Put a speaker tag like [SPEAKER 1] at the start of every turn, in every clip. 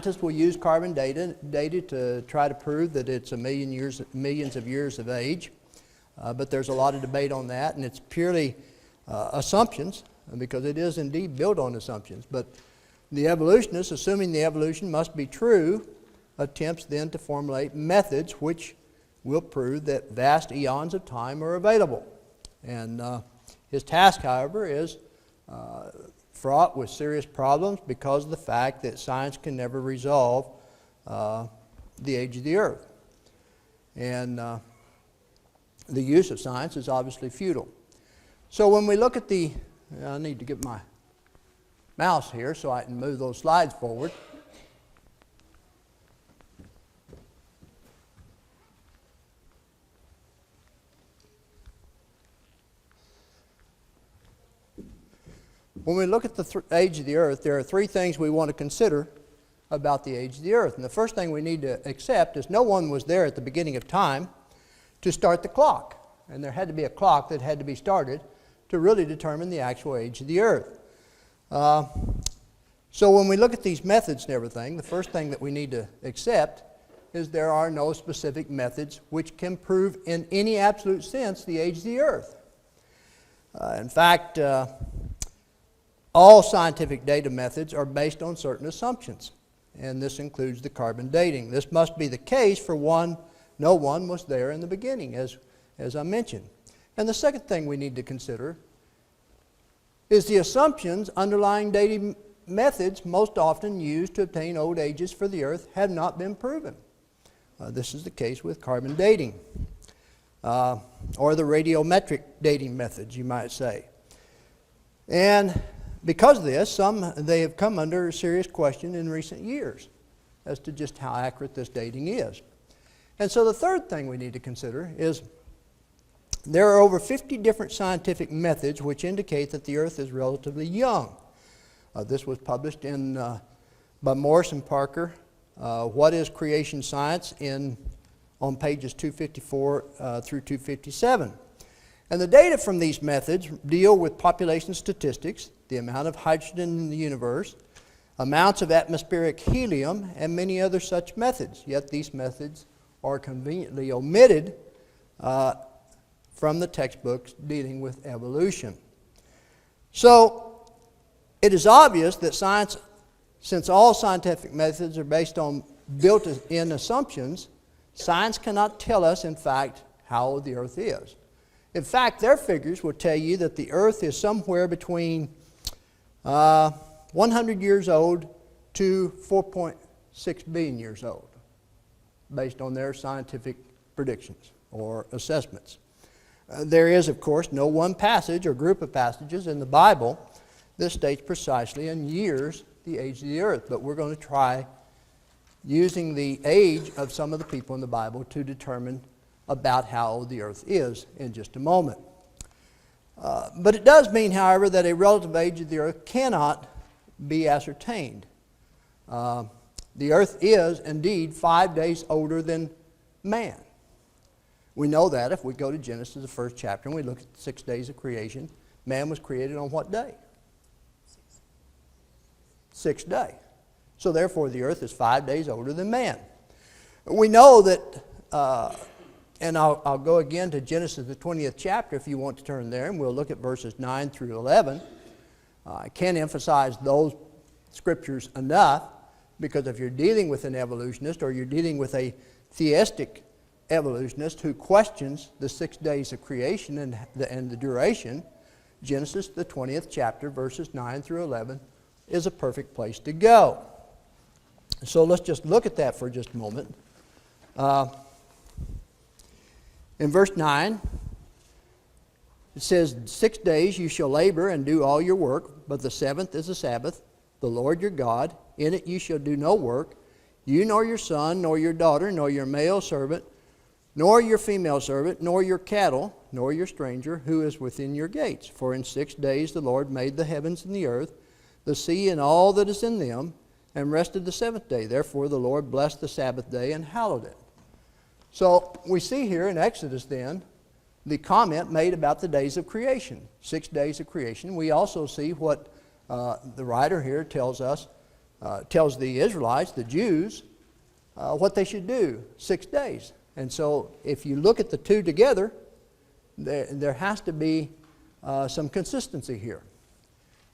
[SPEAKER 1] Scientists will use carbon data to try to prove that it's millions of years of age. But there's a lot of debate on that, and it's purely assumptions, because it is indeed built on assumptions. But the evolutionists, assuming the evolution must be true, attempts then to formulate methods which will prove that vast eons of time are available. And his task, however, is fraught with serious problems because of the fact that science can never resolve the age of the earth. And the use of science is obviously futile. So when we look at the, I need to get my mouse here so I can move those slides forward. When we look at the age of the earth, there are three things we want to consider about the age of the earth. And the first thing we need to accept is no one was there at the beginning of time to start the clock. And there had to be a clock that had to be started to really determine the actual age of the earth. So when we look at these methods and everything, the first thing that we need to accept is there are no specific methods which can prove in any absolute sense the age of the earth. In fact, all scientific data methods are based on certain assumptions, and this includes the carbon dating. This must be the case for one, no one was there in the beginning, as I mentioned. And the second thing we need to consider is the assumptions underlying dating methods most often used to obtain old ages for the earth have not been proven. This is the case with carbon dating, or the radiometric dating methods, you might say. And because of this, they have come under serious question in recent years as to just how accurate this dating is. And so the third thing we need to consider is there are over 50 different scientific methods which indicate that the earth is relatively young. This was published by Morris and Parker, What is Creation Science, on pages 254 through 257. And the data from these methods deal with population statistics, the amount of hydrogen in the universe, amounts of atmospheric helium, and many other such methods. Yet these methods are conveniently omitted from the textbooks dealing with evolution. So it is obvious that science, since all scientific methods are built in assumptions, science cannot tell us, in fact, how old the earth is. In fact, their figures will tell you that the earth is somewhere between 100 years old to 4.6 billion years old, based on their scientific predictions or assessments. There is, of course, no one passage or group of passages in the Bible that states precisely in years the age of the earth, but we're going to try using the age of some of the people in the Bible to determine about how old the earth is in just a moment. But it does mean, however, that a relative age of the earth cannot be ascertained. The earth is indeed 5 days older than man. We know that if we go to Genesis, the first chapter, and we look at the 6 days of creation. Man was created on what day? Sixth day. So therefore the earth is 5 days older than man. We know that, and I'll go again to Genesis, the 20th chapter, if you want to turn there, and we'll look at verses 9 through 11. I can't emphasize those scriptures enough, because if you're dealing with an evolutionist or you're dealing with a theistic evolutionist who questions the 6 days of creation and the duration, Genesis, the 20th chapter, verses 9 through 11, is a perfect place to go. So let's just look at that for just a moment. In verse 9, it says, 6 days you shall labor and do all your work, but the seventh is a Sabbath, the Lord your God. In it you shall do no work, you nor your son, nor your daughter, nor your male servant, nor your female servant, nor your cattle, nor your stranger who is within your gates. For in 6 days the Lord made the heavens and the earth, the sea and all that is in them, and rested the seventh day. Therefore the Lord blessed the Sabbath day and hallowed it. So we see here in Exodus then the comment made about the days of creation, 6 days of creation. We also see what the writer here tells us tells the Israelites, the Jews, what they should do 6 days. And so if you look at the two together, there has to be some consistency here.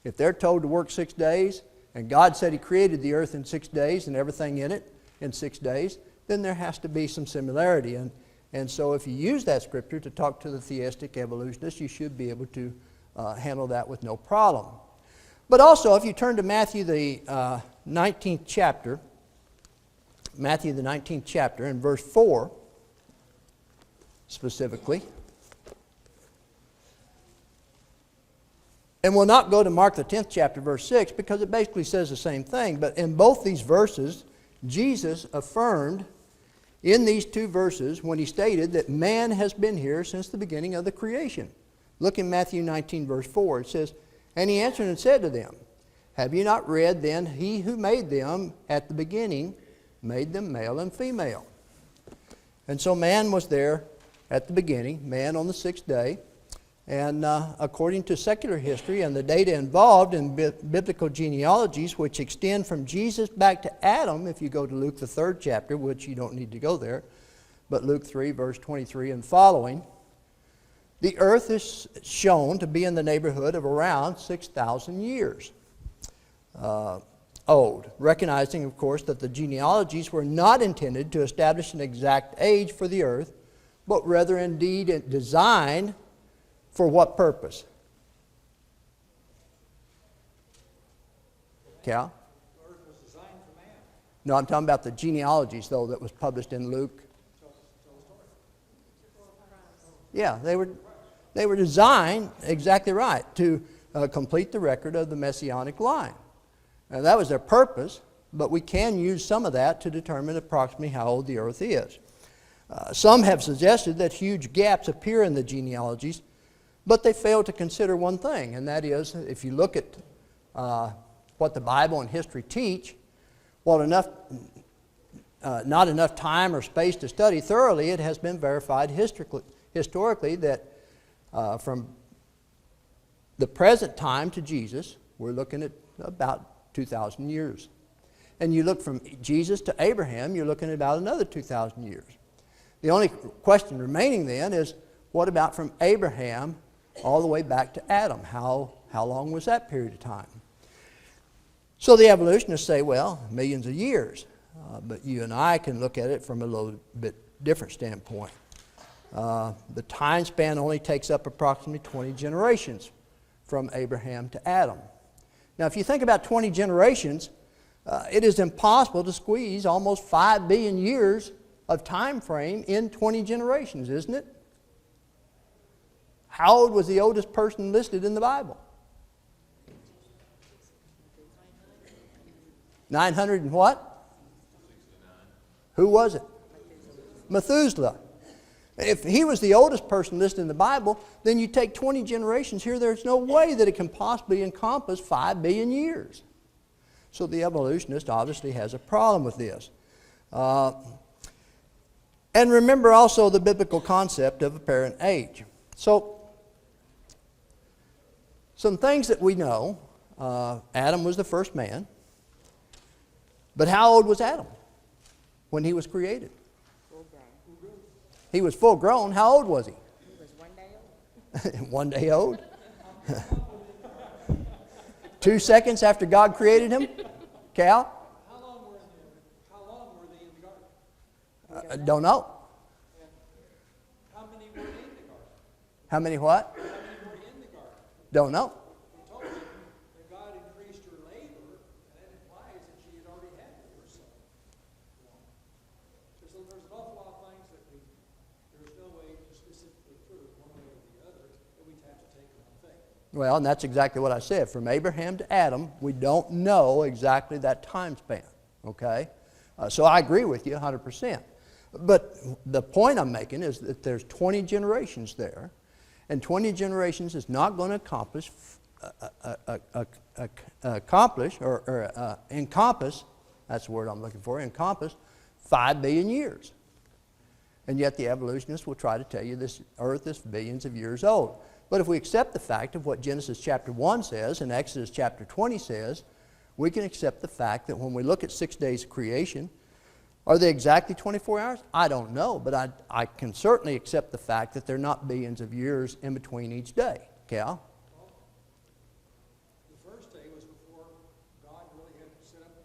[SPEAKER 1] If they're told to work 6 days, and God said He created the earth in 6 days and everything in it in 6 days, then there has to be some similarity. And so if you use that scripture to talk to the theistic evolutionists, you should be able to handle that with no problem. But also, if you turn to Matthew the 19th chapter, Matthew the 19th chapter, and verse 4 specifically. And we'll not go to Mark the 10th chapter, verse 6, because it basically says the same thing. But in both these verses, Jesus affirmed in these two verses when He stated that man has been here since the beginning of the creation. Look in Matthew 19, verse 4. It says, "And He answered and said to them, Have you not read then, He who made them at the beginning made them male and female?" And so man was there at the beginning, man on the 6th day. And according to secular history and the data involved in biblical genealogies, which extend from Jesus back to Adam, if you go to Luke the 3rd chapter, which you don't need to go there, but Luke 3, verse 23 and following, the earth is shown to be in the neighborhood of around 6,000 years old, recognizing, of course, that the genealogies were not intended to establish an exact age for the earth, but rather indeed designed for what purpose? Cal?
[SPEAKER 2] The earth was designed for man.
[SPEAKER 1] No, I'm talking about the genealogies, though, that was published in Luke. Yeah, they were designed, exactly right, to complete the record of the Messianic line. And that was their purpose, but we can use some of that to determine approximately how old the earth is. Some have suggested that huge gaps appear in the genealogies, but they fail to consider one thing, and that is, if you look at what the Bible and history teach, while not enough time or space to study thoroughly, it has been verified historically that from the present time to Jesus, we're looking at about 2,000 years. And you look from Jesus to Abraham, you're looking at about another 2,000 years. The only question remaining then is, what about from Abraham all the way back to Adam? How long was that period of time? So the evolutionists say, well, millions of years. But you and I can look at it from a little bit different standpoint. The time span only takes up approximately 20 generations from Abraham to Adam. Now, if you think about 20 generations, it is impossible to squeeze almost 5 billion years of time frame in 20 generations, isn't it? How old was the oldest person listed in the Bible? 900 and what?
[SPEAKER 2] 69.
[SPEAKER 1] Who was it? Methuselah. If he was the oldest person listed in the Bible, then you take 20 generations here, there's no way that it can possibly encompass 5 billion years. So the evolutionist obviously has a problem with this. And remember also the biblical concept of apparent age. So, some things that we know, Adam was the first man. But how old was Adam when he was created?
[SPEAKER 3] Full grown.
[SPEAKER 1] He was full grown. How old was he?
[SPEAKER 3] He was 1 day old.
[SPEAKER 1] 1 day old? 2 seconds after God created him? Cal?
[SPEAKER 2] How long were they in the garden?
[SPEAKER 1] Don't know.
[SPEAKER 2] How many were in the garden?
[SPEAKER 1] How many what?
[SPEAKER 2] How many were in the garden?
[SPEAKER 1] Don't know.
[SPEAKER 2] He told me that God increased her labor, and that implies that she had already had her son. There's an awful lot of things that there's no way to specifically prove one way or the other, that we'd have to take on faith.
[SPEAKER 1] Well, and that's exactly what I said. From Abraham to Adam, we don't know exactly that time span. Okay? So I agree with you 100%. But the point I'm making is that there's 20 generations there, and 20 generations is not going to encompass, that's the word I'm looking for, encompass 5 billion years. And yet the evolutionists will try to tell you this earth is billions of years old. But if we accept the fact of what Genesis chapter 1 says and Exodus chapter 20 says, We can accept the fact that when we look at 6 days of creation, are they exactly 24 hours? I don't know, but I can certainly accept the fact that they're not billions of years in between each day. Cal?
[SPEAKER 2] The first day was before God really had set up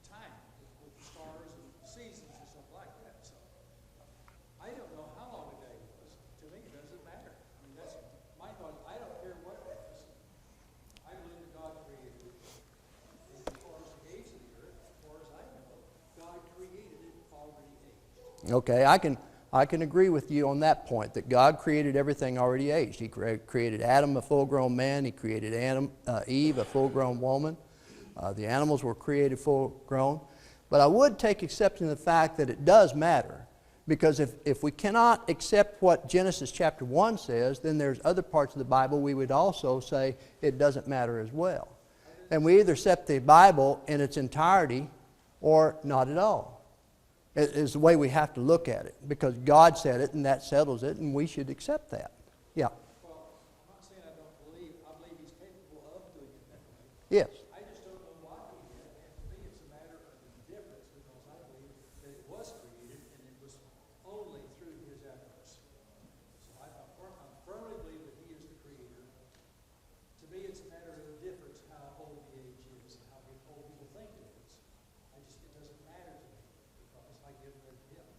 [SPEAKER 2] time with the stars and seasons and stuff like that. So I don't know how long a day was. To me, it doesn't matter. I mean, that's my thought. I don't care what it was. I believe that God created it. And as far as the age of the earth, as far as I know, God created it already aged.
[SPEAKER 1] Okay, I can agree with you on that point, that God created everything already aged. He created Adam, a full-grown man. He created Eve, a full-grown woman. The animals were created full-grown. But I would take exception to the fact that it does matter, because if we cannot accept what Genesis chapter 1 says, then there's other parts of the Bible we would also say it doesn't matter as well. And we either accept the Bible in its entirety or not at all. It is the way we have to look at it, because God said it and that settles it, and we should accept that. Yeah.
[SPEAKER 2] Well, I'm not saying I don't believe. I believe He's capable of doing it that way.
[SPEAKER 1] Yes.
[SPEAKER 2] I just don't know why He did. And to me, it's a matter of indifference, because I believe that it was created and it was only through His efforts. So I firmly believe that He is the Creator. To me, it's a matter of indifference how old the age is and how old people think it is. It doesn't matter to me, because I give it to Him.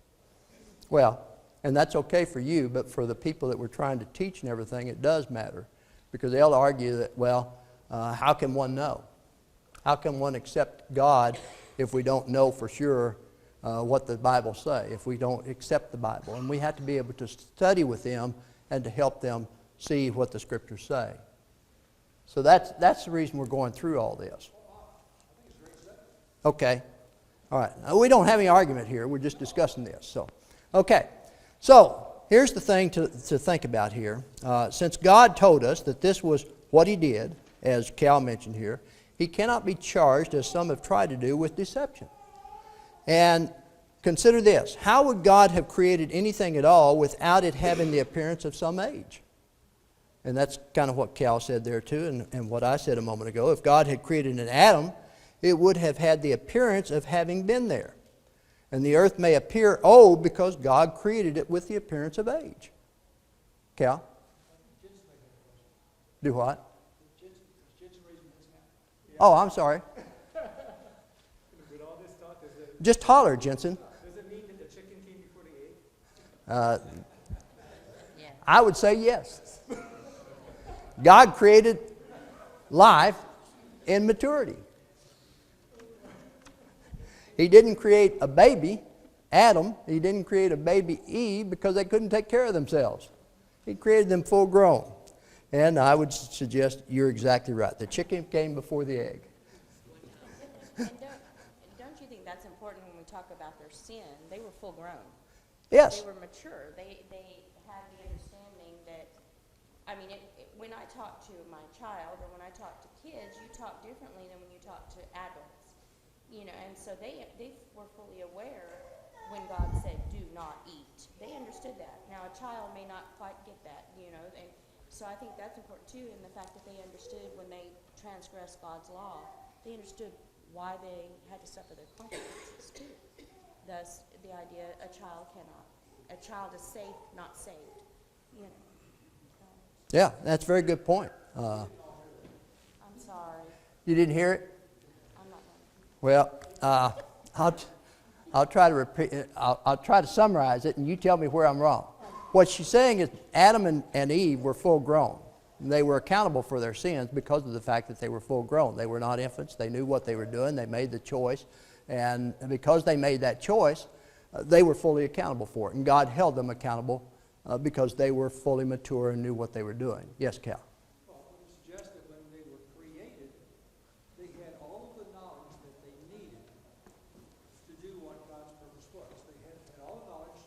[SPEAKER 1] Well, and that's okay for you, but for the people that we're trying to teach and everything, it does matter. Because they'll argue that, well, how can one know? How can one accept God if we don't know for sure what the Bible say, if we don't accept the Bible? And we have to be able to study with them and to help them see what the Scriptures say. So that's the reason we're going through all this. Okay. All right. Now, we don't have any argument here. We're just discussing this. So, okay. So, here's the thing to think about here. Since God told us that this was what He did, as Cal mentioned here, He cannot be charged, as some have tried to do, with deception. And consider this. How would God have created anything at all without it having the appearance of some age? And that's kind of what Cal said there too, and what I said a moment ago. If God had created an atom, it would have had the appearance of having been there. And the earth may appear old because God created it with the appearance of age. Cal? Do what? Oh, I'm sorry.
[SPEAKER 2] With all this thought,
[SPEAKER 1] Just holler, Jensen.
[SPEAKER 2] does it mean that the chicken came before the egg?
[SPEAKER 3] Yeah.
[SPEAKER 1] I would say yes. God created life in maturity. He didn't create a baby, Adam. He didn't create a baby, Eve, because they couldn't take care of themselves. He created them full grown. And I would suggest you're exactly right. The chicken came before the egg.
[SPEAKER 3] And don't you think that's important when we talk about their sin? They were full grown.
[SPEAKER 1] Yes.
[SPEAKER 3] They were mature. They had the understanding that, I mean, when I talk to my child or when I talk to kids, you talk differently than when you talk to adults. You know, and so they were fully aware when God said, do not eat. They understood that. Now, a child may not quite get that, you know, and so I think that's important too, in the fact that they understood when they transgressed God's law, they understood why they had to suffer their consequences too. Thus, the idea a child is safe, not saved, you know.
[SPEAKER 1] Yeah, that's a very good point.
[SPEAKER 3] I'm sorry.
[SPEAKER 1] You didn't hear it?
[SPEAKER 3] I'm not going to.
[SPEAKER 1] Well, I'll try to repeat. I'll try to summarize it, and you tell me where I'm wrong. What she's saying is Adam and Eve were full grown. They were accountable for their sins because of the fact that they were full grown. They were not infants. They knew what they were doing. They made the choice, and because they made that choice, they were fully accountable for it. And God held them accountable because they were fully mature and knew what they were doing. Yes, Cal.
[SPEAKER 2] Well, I would suggest that when they were created, they had all of the knowledge that they needed to do what God's purpose was. They had all the knowledge.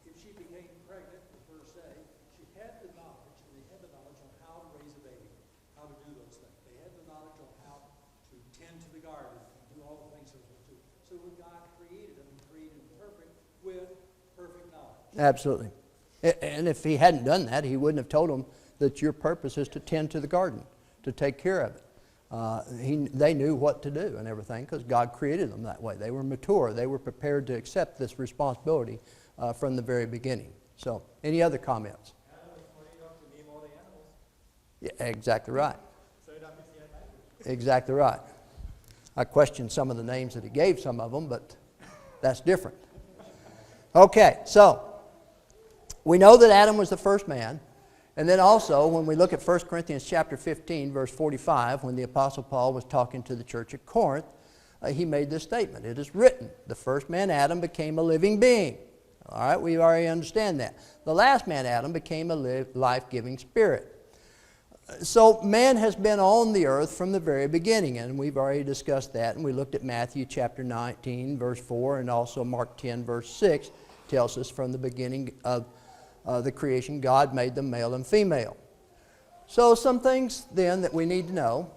[SPEAKER 2] If she became pregnant the first day, she had the knowledge, and they had the knowledge on how to raise a baby, how to do those things. They had the knowledge on how to tend to the garden and do all the things they were supposed to do. So when God created them, He created them perfect with perfect knowledge.
[SPEAKER 1] Absolutely. And if He hadn't done that, He wouldn't have told them that your purpose is to tend to the garden, to take care of it. They knew what to do and everything because God created them that way. They were mature. They were prepared to accept this responsibility from the very beginning. So, any other comments? Yeah, exactly right. Exactly right. I questioned some of the names that he gave some of them, but that's different. Okay, so we know that Adam was the first man. And then also, when we look at 1 Corinthians chapter 15, verse 45, when the Apostle Paul was talking to the church at Corinth, he made this statement. It is written, the first man, Adam, became a living being. All right, we already understand that. The last man, Adam, became a life-giving spirit. So man has been on the earth from the very beginning, and we've already discussed that. And we looked at Matthew chapter 19, verse 4, and also Mark 10, verse 6, tells us from the beginning of the creation, God made them male and female. So some things then that we need to know.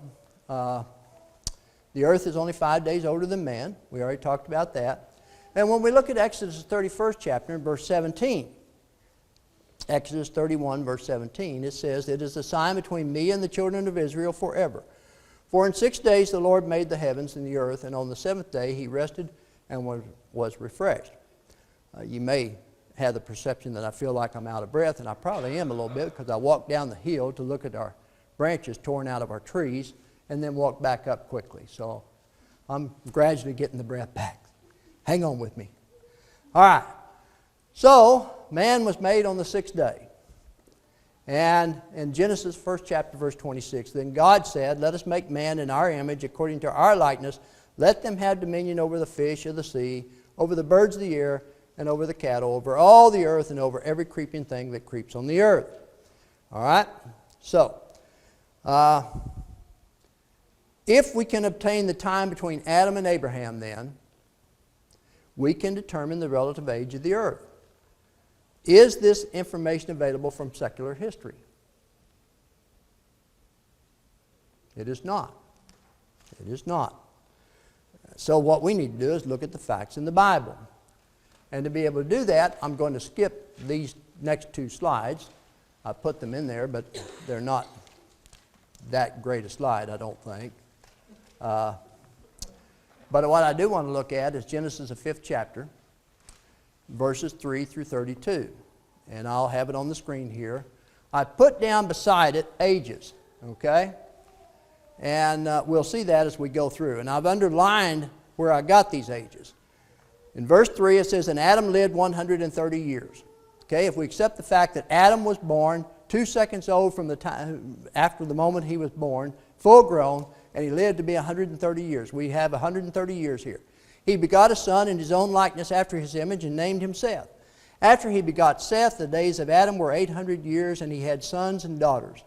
[SPEAKER 1] The earth is only 5 days older than man. We already talked about that. And when we look at Exodus 31st chapter in verse 17, Exodus 31 verse 17, it says, "It is a sign between me and the children of Israel forever. For in 6 days the Lord made the heavens and the earth, and on the seventh day he rested and was refreshed." You may have the perception that I feel like I'm out of breath, and I probably am a little bit because I walked down the hill to look at our branches torn out of our trees and then walked back up quickly. So I'm gradually getting the breath back. Hang on with me. All right. So man was made on the sixth day. And in Genesis 1st chapter verse 26, "Then God said, Let us make man in our image according to our likeness. Let them have dominion over the fish of the sea, over the birds of the air, and over the cattle, over all the earth, and over every creeping thing that creeps on the earth." All right? So, if we can obtain the time between Adam and Abraham then, we can determine the relative age of the earth. Is this information available from secular history? It is not. It is not. So what we need to do is look at the facts in the Bible. And to be able to do that, I'm going to skip these next two slides. I put them in there, but they're not that great a slide, I don't think. But what I do want to look at is Genesis, the 5th chapter, verses 3 through 32. And I'll have it on the screen here. I put down beside it ages, okay? And we'll see that as we go through. And I've underlined where I got these ages. In verse 3 it says, "And Adam lived 130 years." Okay, if we accept the fact that Adam was born 2 seconds old from the time after the moment he was born, full grown, and he lived to be 130 years. We have 130 years here. "He begot a son in his own likeness after his image, and named him Seth. After he begot Seth, the days of Adam were 800 years, and he had sons and daughters."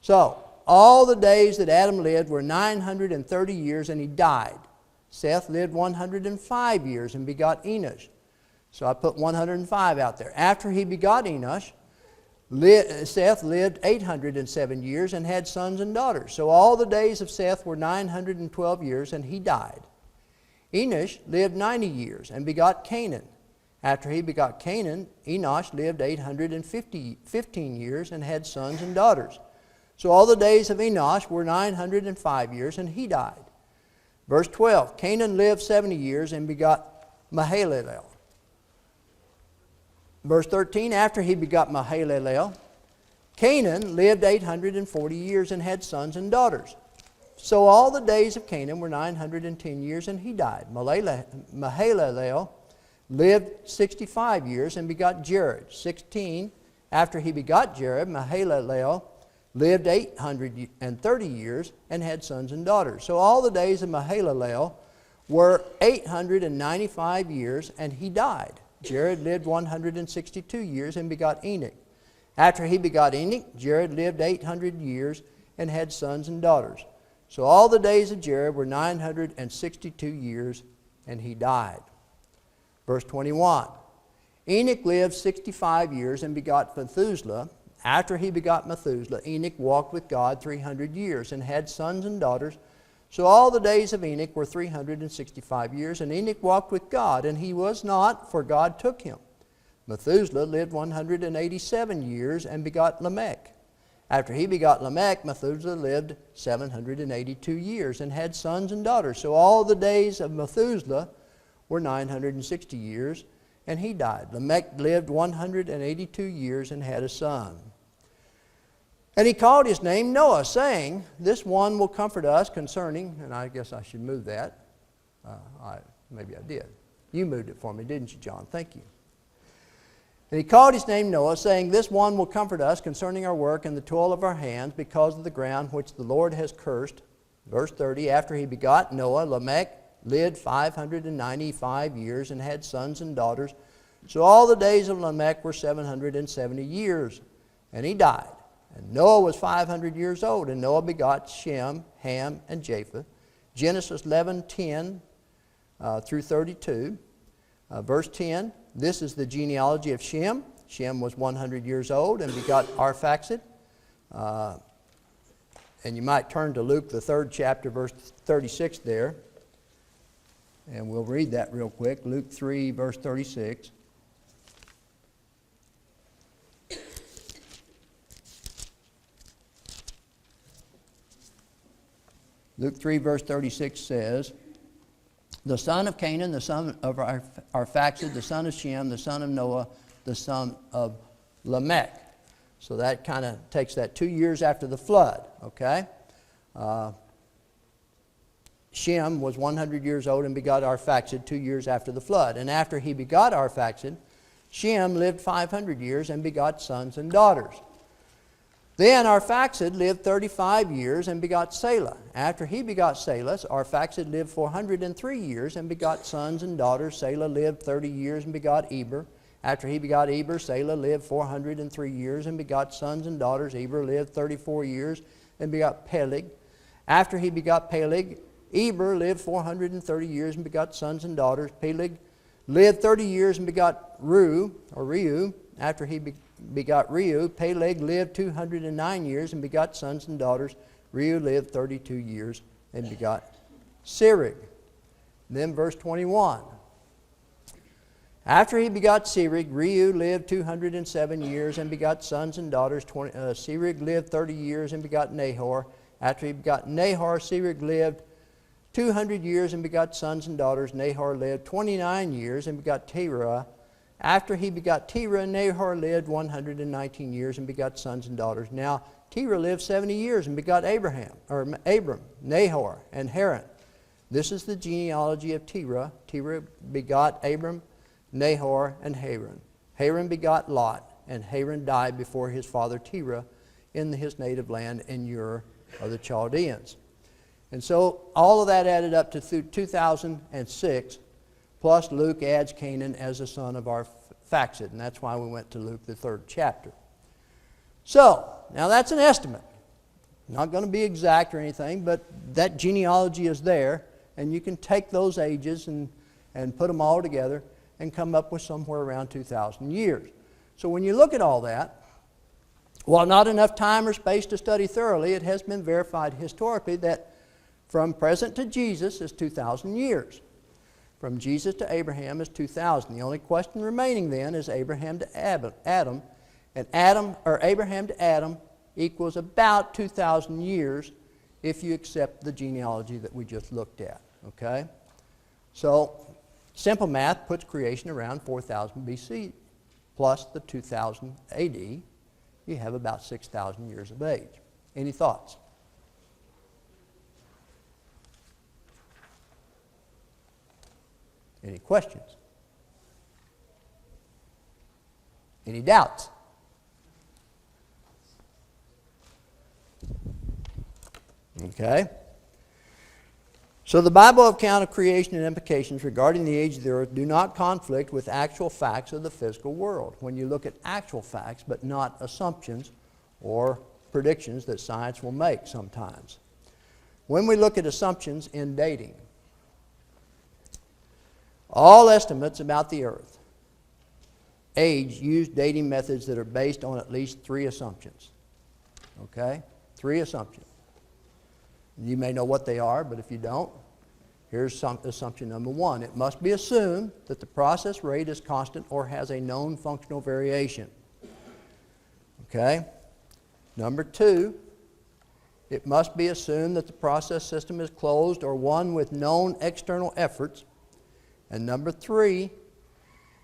[SPEAKER 1] So, all the days that Adam lived were 930 years, and he died. Seth lived 105 years and begot Enosh. So I put 105 out there. After he begot Enosh, Seth lived 807 years and had sons and daughters. So all the days of Seth were 912 years, and he died. Enosh lived 90 years and begot Canaan. After he begot Canaan, Enosh lived 815 years and had sons and daughters. So all the days of Enosh were 905 years, and he died. Verse 12, "Canaan lived 70 years and begot Mahalalel." Verse 13, "After he begot Mahalalel, Canaan lived 840 years and had sons and daughters. So all the days of Canaan were 910 years, and he died. Mahalalel lived 65 years and begot Jared." 16, "After he begot Jared, Mahalalel lived 830 years and had sons and daughters. So all the days of Mahalalel were 895 years, and he died. Jared lived 162 years and begot Enoch. After he begot Enoch, Jared lived 800 years and had sons and daughters. So all the days of Jared were 962 years, and he died." Verse 21, "Enoch lived 65 years and begot Methuselah. After he begot Methuselah, Enoch walked with God 300 years and had sons and daughters. So all the days of Enoch were 365 years, and Enoch walked with God, and he was not, for God took him. Methuselah lived 187 years and begot Lamech. After he begot Lamech, Methuselah lived 782 years and had sons and daughters. So all the days of Methuselah were 960 years, and he died. Lamech lived 182 years and had a son. And he called his name Noah, saying, this one will comfort us concerning, and I guess I should move that. Maybe I did. You moved it for me, didn't you, John? Thank you. And he called his name Noah, saying, this one will comfort us concerning our work and the toil of our hands, because of the ground which the Lord has cursed. Verse 30, after he begot Noah, Lamech lived 595 years and had sons and daughters. So all the days of Lamech were 770 years, and he died. And Noah was 500 years old, and Noah begot Shem, Ham, and Japheth. Genesis 11:10 through 32. Verse 10, this is the genealogy of Shem. Shem was 100 years old and begot Arphaxad. And you might turn to Luke, the 3rd chapter, verse 36 there. And we'll read that real quick. Luke 3, verse 36. Luke 3, verse 36 says, the son of Canaan, the son of Arphaxad, the son of Shem, the son of Noah, the son of Lamech. So that kind of takes that 2 years after the flood, okay? Shem was 100 years old and begot Arphaxad 2 years after the flood. And after he begot Arphaxad, Shem lived 500 years and begot sons and daughters. Then Arphaxad lived 35 years and begot Salah. After he begot Salah, Arphaxad lived 403 years and begot sons and daughters. Salah lived 30 years and begot Eber. After he begot Eber, Salah lived 403 years and begot sons and daughters. Eber lived 34 years and begot Peleg. After he begot Peleg, Eber lived 430 years and begot sons and daughters. Peleg lived 30 years and begot Reu. After he begot Reu, Peleg lived 209 years and begot sons and daughters. Reu lived 32 years and begot Serug. Then verse 21. After he begot Serug, Reu lived 207 years and begot sons and daughters. Serug lived 30 years and begot Nahor. After he begot Nahor, Serug lived 200 years and begot sons and daughters. Nahor lived 29 years and begot Terah. After he begot Terah, Nahor lived 119 years and begot sons and daughters. Now Terah lived 70 years and begot Abram, Nahor, and Haran. This is the genealogy of Terah. Terah begot Abram, Nahor, and Haran. Haran begot Lot, and Haran died before his father Terah in his native land in Ur of the Chaldeans. And so all of that added up to 2006, plus Luke adds Canaan as a son of Arphaxad, and that's why we went to Luke, the 3rd chapter. So, now that's an estimate. Not going to be exact or anything, but that genealogy is there, and you can take those ages and put them all together and come up with somewhere around 2,000 years. So when you look at all that, while not enough time or space to study thoroughly, it has been verified historically that from present to Jesus is 2,000 years. From Jesus to Abraham is 2,000. The only question remaining then is Abraham to Adam. And Abraham to Adam equals about 2,000 years if you accept the genealogy that we just looked at. Okay? So, simple math puts creation around 4,000 BC plus the 2,000 AD. You have about 6,000 years of age. Any thoughts? Any questions? Any doubts? Okay. So the Bible account of creation and implications regarding the age of the earth do not conflict with actual facts of the physical world. When you look at actual facts, but not assumptions or predictions that science will make sometimes. When we look at assumptions in dating, all estimates about the earth age use dating methods that are based on at least 3 assumptions. Okay? 3 assumptions. You may know what they are, but if you don't, here's assumption number 1. It must be assumed that the process rate is constant or has a known functional variation. Okay? Number 2, it must be assumed that the process system is closed or one with known external efforts. And number 3,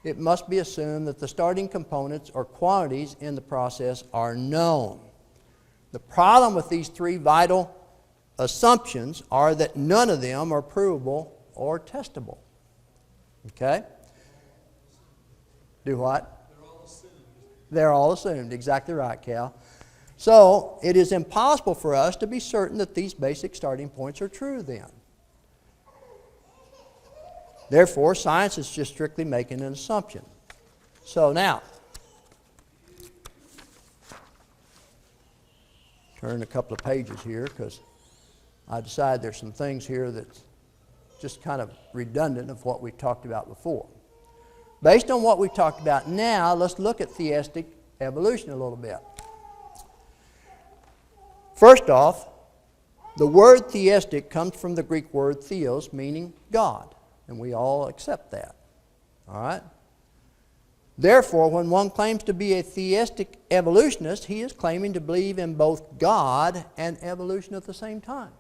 [SPEAKER 1] it must be assumed that the starting components or quantities in the process are known. The problem with these 3 vital assumptions are that none of them are provable or testable. Okay? Do what?
[SPEAKER 2] They're all assumed.
[SPEAKER 1] They're all assumed. Exactly right, Cal. So, it is impossible for us to be certain that these basic starting points are true then. Therefore, science is just strictly making an assumption. So now, turn a couple of pages here because I decided there's some things here that's just kind of redundant of what we talked about before. Based on what we've talked about now, let's look at theistic evolution a little bit. First off, the word theistic comes from the Greek word theos, meaning God. And we all accept that. All right? Therefore, when one claims to be a theistic evolutionist, he is claiming to believe in both God and evolution at the same time.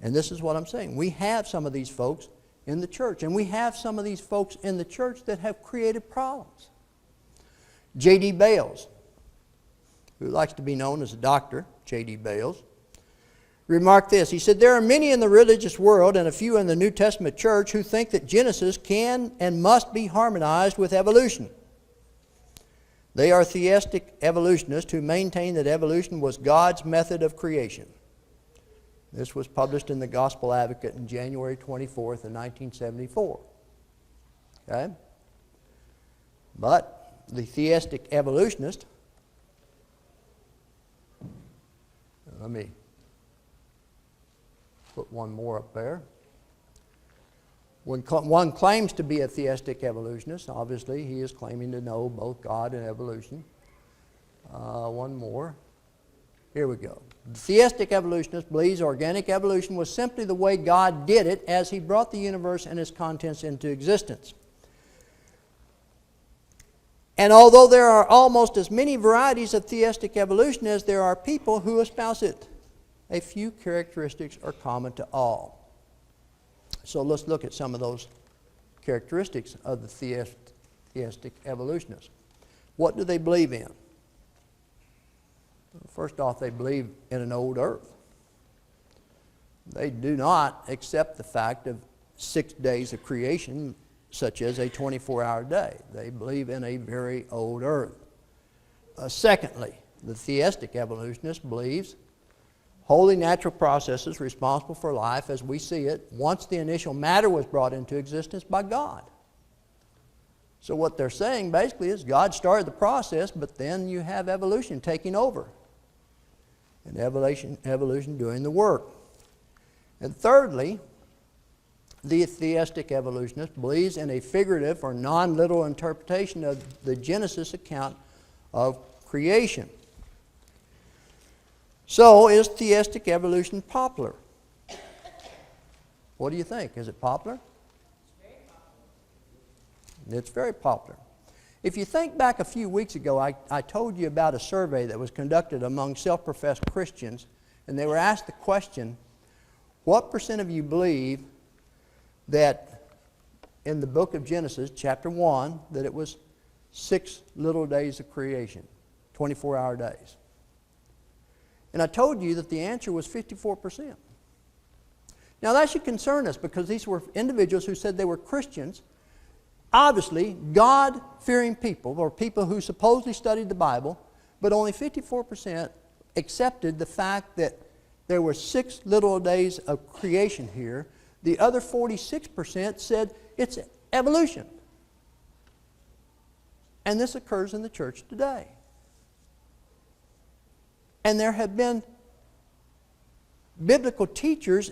[SPEAKER 1] And this is what I'm saying. We have some of these folks in the church, and we have some of these folks in the church that have created problems. J.D. Bales, who likes to be known as a doctor, J.D. Bales, remarked this. He said, "There are many in the religious world and a few in the New Testament church who think that Genesis can and must be harmonized with evolution. They are theistic evolutionists who maintain that evolution was God's method of creation." This was published in the Gospel Advocate on January 24th of 1974. Okay? But the theistic evolutionist, let me put one more up there. When one claims to be a theistic evolutionist, obviously he is claiming to know both God and evolution. One more. Here we go. The theistic evolutionist believes organic evolution was simply the way God did it as He brought the universe and its contents into existence. And although there are almost as many varieties of theistic evolution as there are people who espouse it, a few characteristics are common to all. So let's look at some of those characteristics of the theistic evolutionists. What do they believe in? First off, they believe in an old earth. They do not accept the fact of 6 days of creation, such as a 24-hour day. They believe in a very old earth. Secondly, the theistic evolutionist believes wholly natural processes responsible for life as we see it once the initial matter was brought into existence by God. So what they're saying basically is God started the process, but then you have evolution taking over. And evolution doing the work. And thirdly, the theistic evolutionist believes in a figurative or non-literal interpretation of the Genesis account of creation. So, is theistic evolution popular? What do you think? Is it popular? It's very popular. If you think back a few weeks ago, I told you about a survey that was conducted among self-professed Christians, and they were asked the question, what percent of you believe that in the book of Genesis, chapter 1, that it was 6 little days of creation, 24-hour days? And I told you that the answer was 54%. Now that should concern us because these were individuals who said they were Christians, obviously God-fearing people, or people who supposedly studied the Bible, but only 54% accepted the fact that there were 6 little days of creation here. The other 46% said it's evolution. And this occurs in the church today. And there have been biblical teachers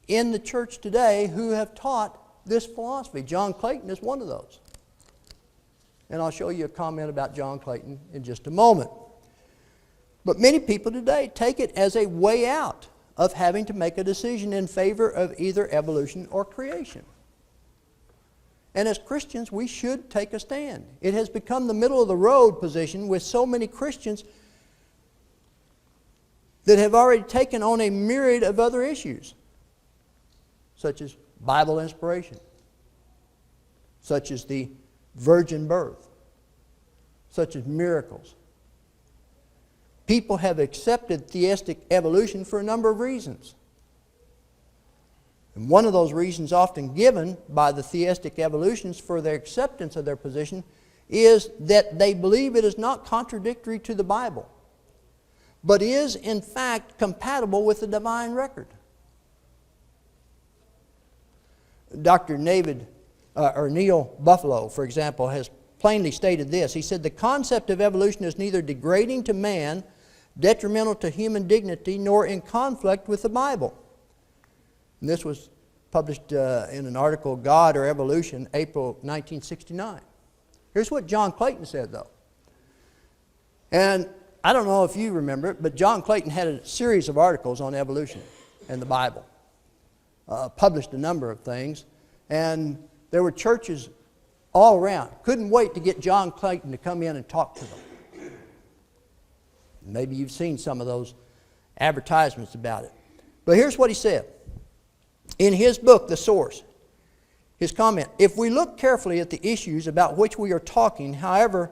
[SPEAKER 1] in the church today who have taught this philosophy. John Clayton is one of those. And I'll show you a comment about John Clayton in just a moment. But many people today take it as a way out of having to make a decision in favor of either evolution or creation. And as Christians, we should take a stand. It has become the middle of the road position with so many Christians that have already taken on a myriad of other issues, such as Bible inspiration, such as the virgin birth, such as miracles. People have accepted theistic evolution for a number of reasons. And one of those reasons often given by the theistic evolutionists for their acceptance of their position is that they believe it is not contradictory to the Bible, but is in fact compatible with the divine record. Dr. Neil Buffalo, for example, has plainly stated this. He said, "The concept of evolution is neither degrading to man, detrimental to human dignity, nor in conflict with the Bible." And this was published in an article, God or Evolution, April 1969. Here's what John Clayton said, though. And I don't know if you remember it, but John Clayton had a series of articles on evolution and the Bible. Published a number of things. And there were churches all around. Couldn't wait to get John Clayton to come in and talk to them. Maybe you've seen some of those advertisements about it. But here's what he said. In his book, The Source, his comment, "If we look carefully at the issues about which we are talking, however,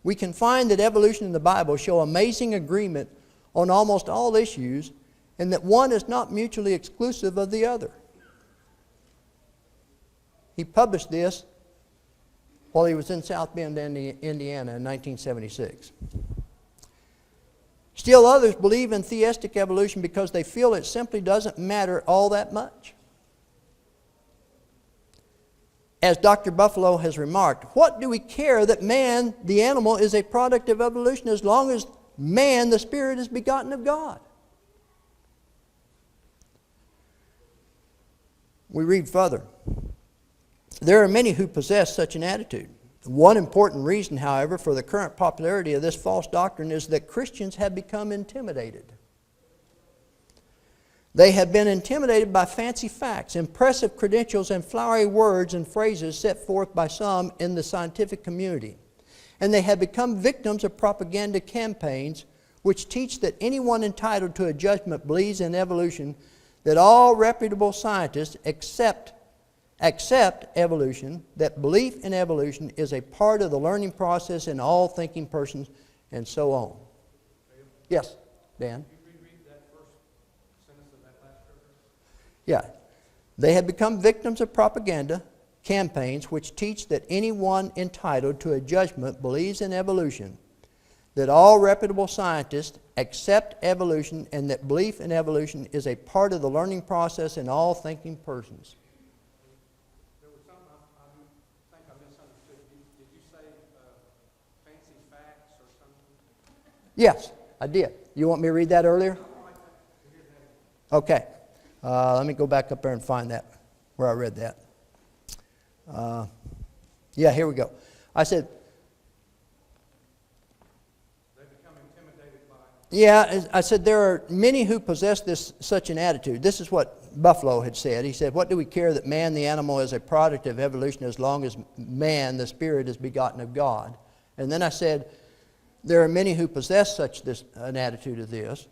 [SPEAKER 1] we can find that evolution and the Bible show amazing agreement on almost all issues, and that one is not mutually exclusive of the other." He published this while he was in South Bend, Indiana in 1976. Still others believe in theistic evolution because they feel it simply doesn't matter all that much. As Dr. Buffalo has remarked, what do we care that man, the animal, is a product of evolution as long as man, the spirit, is begotten of God? We read further. There are many who possess such an attitude. One important reason, however, for the current popularity of this false doctrine is that Christians have become intimidated. They have been intimidated by fancy facts, impressive credentials, and flowery words and phrases set forth by some in the scientific community. And they have become victims of propaganda campaigns which teach that anyone entitled to a judgment believes in evolution, that all reputable scientists accept evolution, that belief in evolution is a part of the learning process in all thinking persons, and so on. Yes, Dan? Yeah. They have become victims of propaganda campaigns which teach that anyone entitled to a judgment believes in evolution, that all reputable scientists accept evolution, and that belief in evolution is a part of the learning process in all thinking persons.
[SPEAKER 2] There was something I think I misunderstood. Did you say fancy facts or something?
[SPEAKER 1] Yes, I did. You want me to read that earlier? Okay. Let me go back up there and find that, where I read that. Yeah, here we go. I said,
[SPEAKER 2] they become intimidated by.
[SPEAKER 1] yeah, I said there are many who possess such an attitude. This is what Buffalo had said. He said, what do we care that man, the animal, is a product of evolution as long as man, the spirit, is begotten of God? And then I said, there are many who possess an attitude of this.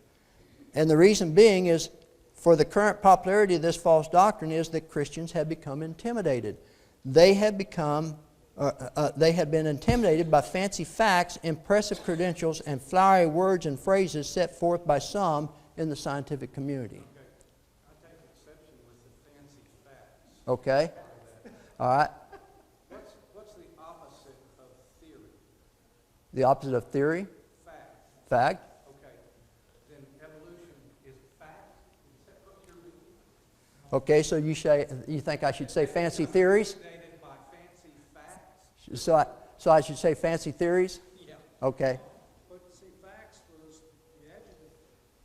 [SPEAKER 1] And the reason being is, for the current popularity of this false doctrine is that Christians have become intimidated. They have been intimidated by fancy facts, impressive credentials, and flowery words and phrases set forth by some in the scientific community.
[SPEAKER 2] Okay. I take exception with the fancy facts.
[SPEAKER 1] Okay? All right.
[SPEAKER 2] What's the opposite of theory?
[SPEAKER 1] The opposite of theory?
[SPEAKER 2] Fact.
[SPEAKER 1] Fact?
[SPEAKER 2] Okay. Then evolution is fact. Is that what you're reading?
[SPEAKER 1] Okay, so you think I should say fancy theories?
[SPEAKER 2] Intimidated by fancy facts?
[SPEAKER 1] So I should say fancy theories?
[SPEAKER 2] Yeah.
[SPEAKER 1] Okay.
[SPEAKER 2] But see, facts was, the adjective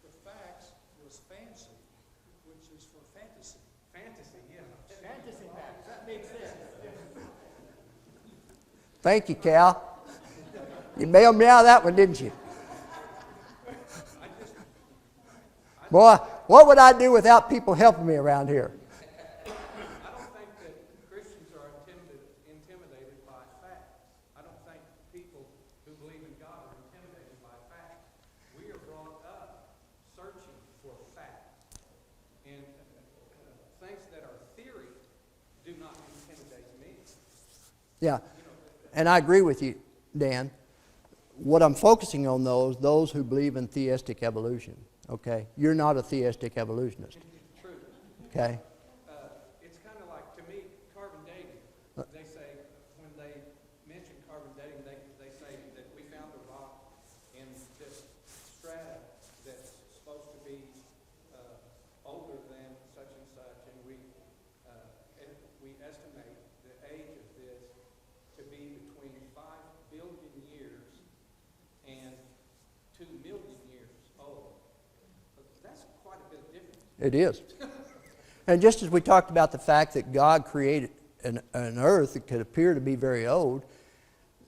[SPEAKER 2] for facts was fancy, which is for fantasy. Fantasy, yeah. Fantasy facts, that makes sense.
[SPEAKER 1] Thank you, Cal. You bailed me out of that one, didn't you? Boy, what would I do without people helping me around here?
[SPEAKER 2] I don't think that Christians are
[SPEAKER 1] Yeah, and I agree with you, Dan. What I'm focusing on those who believe in theistic evolution, okay? You're not a theistic evolutionist,
[SPEAKER 2] True.
[SPEAKER 1] okay?
[SPEAKER 2] It's kind of like, to me, carbon dating. They say, when they mention carbon dating, they say that we found a rock in this strata that's supposed to be older than such and such, and we estimate the age of this to be between 5 billion years and 2 million years old. That's quite a bit of difference.
[SPEAKER 1] It is. And just as we talked about the fact that God created an earth that could appear to be very old,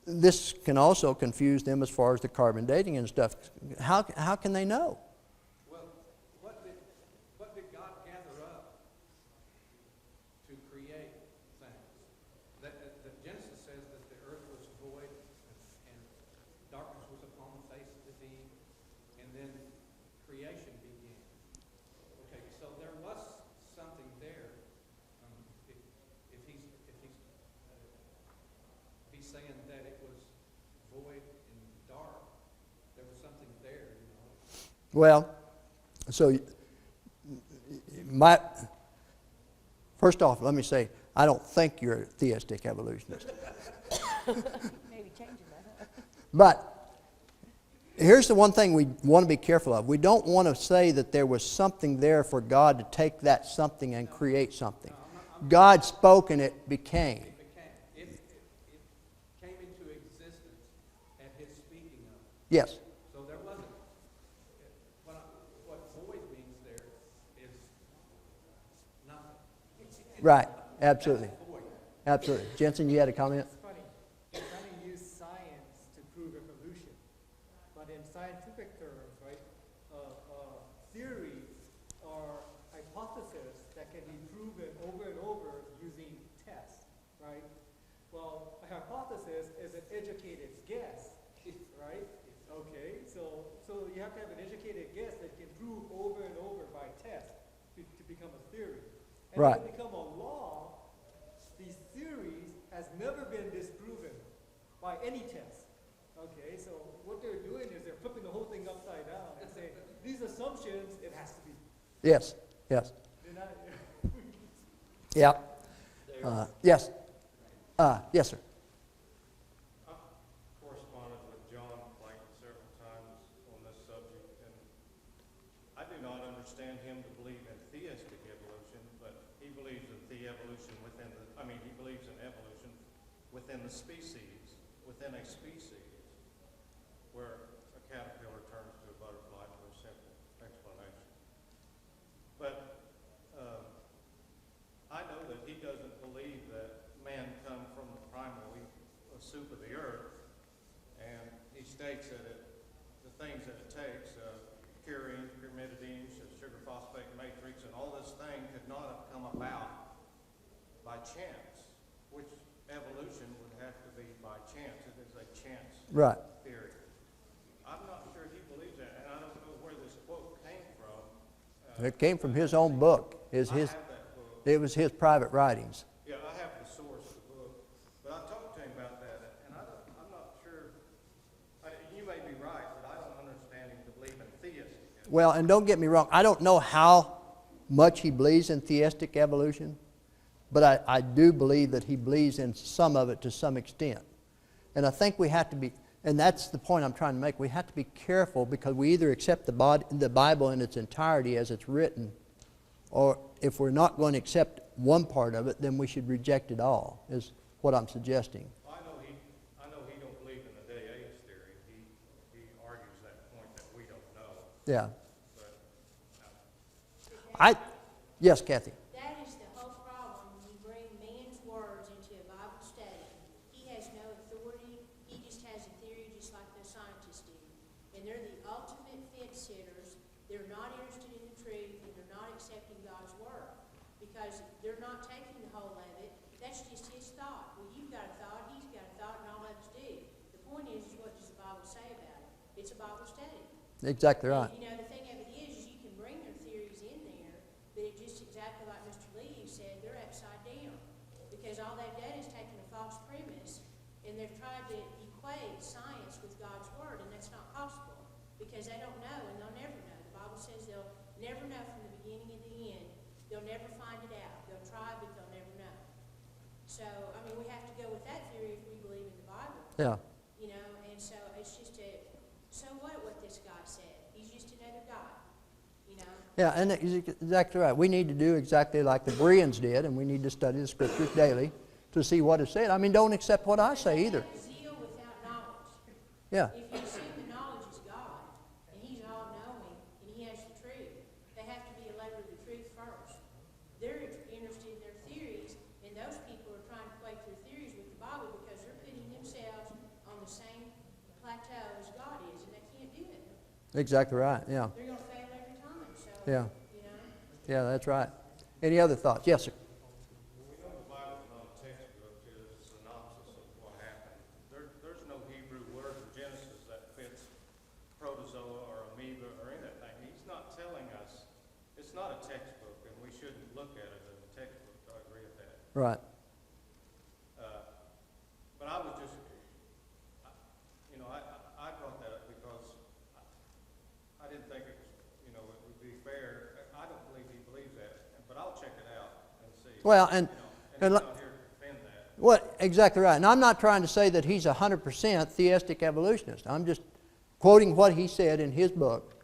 [SPEAKER 1] this can also confuse them as far as the carbon dating and stuff. How can they know?
[SPEAKER 2] Well, what did God gather up to create things? The Genesis says that the earth was void and darkness was upon the face of the deep, and then creation began. Okay, so there was something there. If he's saying that it was void and dark, there was something there, you know.
[SPEAKER 1] Well, so first off, let me say, I don't think you're a theistic evolutionist.
[SPEAKER 3] Maybe changing that.
[SPEAKER 1] But here's the one thing we want to be careful of. We don't want to say that there was something there for God to take that something and create something. God spoke and it became.
[SPEAKER 2] It came into existence at his speaking of it.
[SPEAKER 1] Yes.
[SPEAKER 2] So there wasn't, what void means there is nothing.
[SPEAKER 1] Right. Absolutely.
[SPEAKER 2] That's void.
[SPEAKER 1] Absolutely. Jensen, you had a comment?
[SPEAKER 4] It's funny. We're trying to use science to prove evolution. But in scientific terms, right, theories are hypotheses that can be proven over and over using tests, right? Well, a hypothesis is an educated guess, right? Okay, so you have to have an educated guess that can prove over and over by test to become a theory. And
[SPEAKER 1] Right.
[SPEAKER 4] to become a law, these theories has never been disproven by any test. Okay, so what they're doing is they're flipping the whole thing upside down and saying, these assumptions, it has to be.
[SPEAKER 1] Yes. Yes.
[SPEAKER 4] They're not,
[SPEAKER 1] Yeah. Yes. Yes, sir.
[SPEAKER 5] Corresponded with John Plank several times on this subject, and I do not understand him to believe in theistic evolution, but he believes in he believes in evolution within the species, within a species, where a caterpillar turns to a butterfly for a simple explanation. But I know that he doesn't believe that man come from the primal soup of the earth, and he states that the things that it takes, purines, pyrimidines, sugar phosphate matrix, and all this thing could not have come about by chance, which evolution would have to be by chance. It is a chance
[SPEAKER 1] Right.
[SPEAKER 5] theory. I'm not sure he believes that, and I don't know where this quote came from.
[SPEAKER 1] It came from his own book.
[SPEAKER 5] I have that book.
[SPEAKER 1] It was his private writings.
[SPEAKER 5] Yeah, I have the source of the book, but I talked to him about that, and I'm not sure. You may be right, but I don't understand him to believe in theism.
[SPEAKER 1] Well, and don't get me wrong, I don't know how much he believes in theistic evolution, but I do believe that he believes in some of it to some extent. And I think we have to be, and that's the point I'm trying to make, we have to be careful because we either accept the Bible in its entirety as it's written, or if we're not going to accept one part of it, then we should reject it all, is what I'm suggesting.
[SPEAKER 5] I know he don't believe in the Deus theory. He argues that point that we don't know.
[SPEAKER 1] Yeah.
[SPEAKER 5] But
[SPEAKER 1] Yes, Kathy.
[SPEAKER 6] That is the whole problem when you bring man's words into a Bible study. He has no authority. He just has a theory just like the scientists do. And they're the ultimate fence sitters. They're not interested in the truth, and they're not accepting God's word because they're not taking the whole of it. That's just his thought. Well, you've got a thought, he's got a thought, and all of us do. The point is what does the Bible say about it? It's a Bible study.
[SPEAKER 1] Exactly right.
[SPEAKER 6] And, the thing of it is you can bring their theories in there, but it just exactly like Mr. Lee said, they're upside down. Because all they've done is taken a false premise tried to equate science with God's Word, and that's not possible, because they don't know and they'll never know. The Bible says they'll never know from the beginning to the end. They'll never find it out. They'll try, but they'll never know. So, I mean, we have to go with that theory if we believe in the Bible.
[SPEAKER 1] Yeah.
[SPEAKER 6] You know, and so it's just so what this guy said? He's just another guy, you know?
[SPEAKER 1] Yeah, and that's exactly right. We need to do exactly like the Bereans did, and we need to study the Scriptures daily to see what is said. I mean, don't accept what I say either.
[SPEAKER 6] Zeal without knowledge.
[SPEAKER 1] Yeah.
[SPEAKER 6] If you assume that knowledge is God, and He's all-knowing, and He has the truth, they have to be a lover of the truth first. They're interested in their theories, and those people are trying to equate their theories with the Bible because they're putting themselves on the same plateau as God is, and they can't do it.
[SPEAKER 1] Exactly right. Yeah.
[SPEAKER 6] They're going to fail every time, so,
[SPEAKER 1] Yeah.
[SPEAKER 6] you know.
[SPEAKER 1] Yeah, that's right. Any other thoughts? Yes, sir.
[SPEAKER 5] We know the Bible's not a textbook, it's a synopsis of what happened. There's no Hebrew word in Genesis that fits protozoa or amoeba or anything. He's not telling us, it's not a textbook, and we shouldn't look at it as a textbook. I agree with that.
[SPEAKER 1] Right.
[SPEAKER 5] But I was just, I brought that up because I didn't think it was, it would be fair. I don't believe he believes that, but I'll check it out and see.
[SPEAKER 1] Well, and
[SPEAKER 5] and he's not here to defend that.
[SPEAKER 1] well, exactly right. And I'm not trying to say that he's 100% theistic evolutionist. I'm just quoting what he said in his book.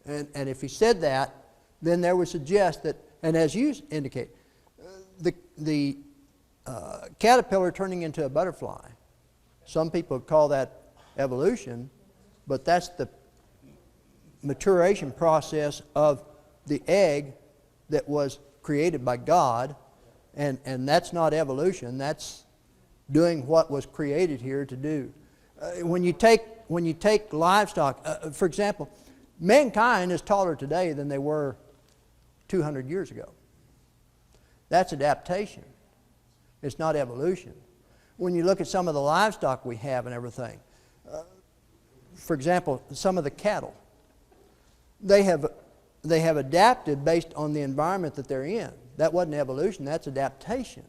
[SPEAKER 1] And if he said that, then there would suggest that, and as you indicate, the caterpillar turning into a butterfly, some people call that evolution, but that's the maturation process of the egg that was created by God, and that's not evolution. That's doing what was created here to do. When you take livestock, for example, mankind is taller today than they were 200 years ago. That's adaptation. It's not evolution. When you look at some of the livestock we have and everything, for example, some of the cattle, they have adapted based on the environment that they're in. That wasn't evolution, that's adaptation.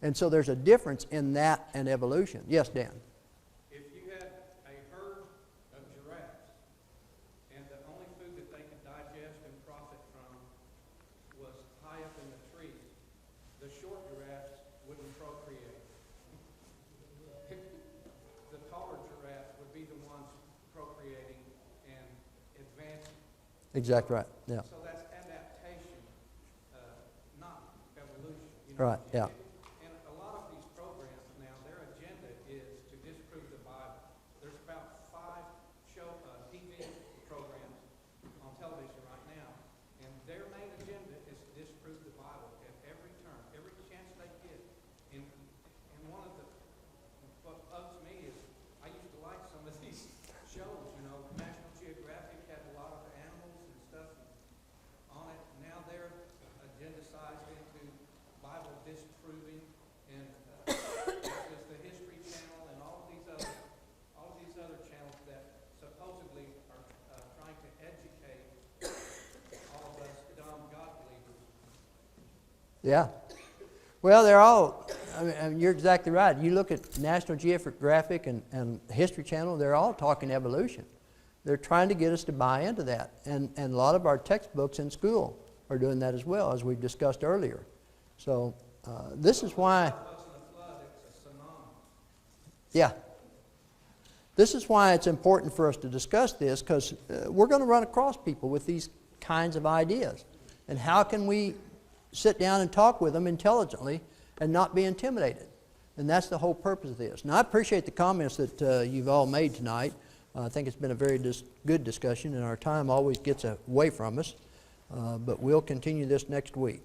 [SPEAKER 1] And so there's a difference in that and evolution. Yes, Dan?
[SPEAKER 7] If you had a herd of giraffes and the only food that they could digest and profit from was high up in the trees, the short giraffes wouldn't procreate. The taller giraffes would be the ones procreating and advancing.
[SPEAKER 1] Exactly right. Yeah.
[SPEAKER 7] So that's adaptation, not evolution.
[SPEAKER 1] Right, yeah.
[SPEAKER 7] And a lot of these programs now, their agenda is to disprove the Bible. There's about 5 TV programs on television right now, and their main agenda is to disprove the Bible at every turn, every chance they get. And one of what bugs me is, I used to like some of these shows, National Geographic had a lot of animals and stuff on it. Now they're agendicized into Bible disproving, and there's the History Channel and all of these other channels that supposedly are trying to educate all of us dumb God believers.
[SPEAKER 1] Yeah. Well, they're all, I mean, you're exactly right. You look at National Geographic and History Channel, they're all talking evolution. They're trying to get us to buy into that. And a lot of our textbooks in school are doing that as well, as we've discussed earlier. So this is why,
[SPEAKER 7] It wasn't a flood, it's a tsunami.
[SPEAKER 1] yeah. This is why it's important for us to discuss this, because we're going to run across people with these kinds of ideas. And how can we sit down and talk with them intelligently and not be intimidated? And that's the whole purpose of this. Now, I appreciate the comments that you've all made tonight. I think it's been a very good discussion, and our time always gets away from us. But we'll continue this next week.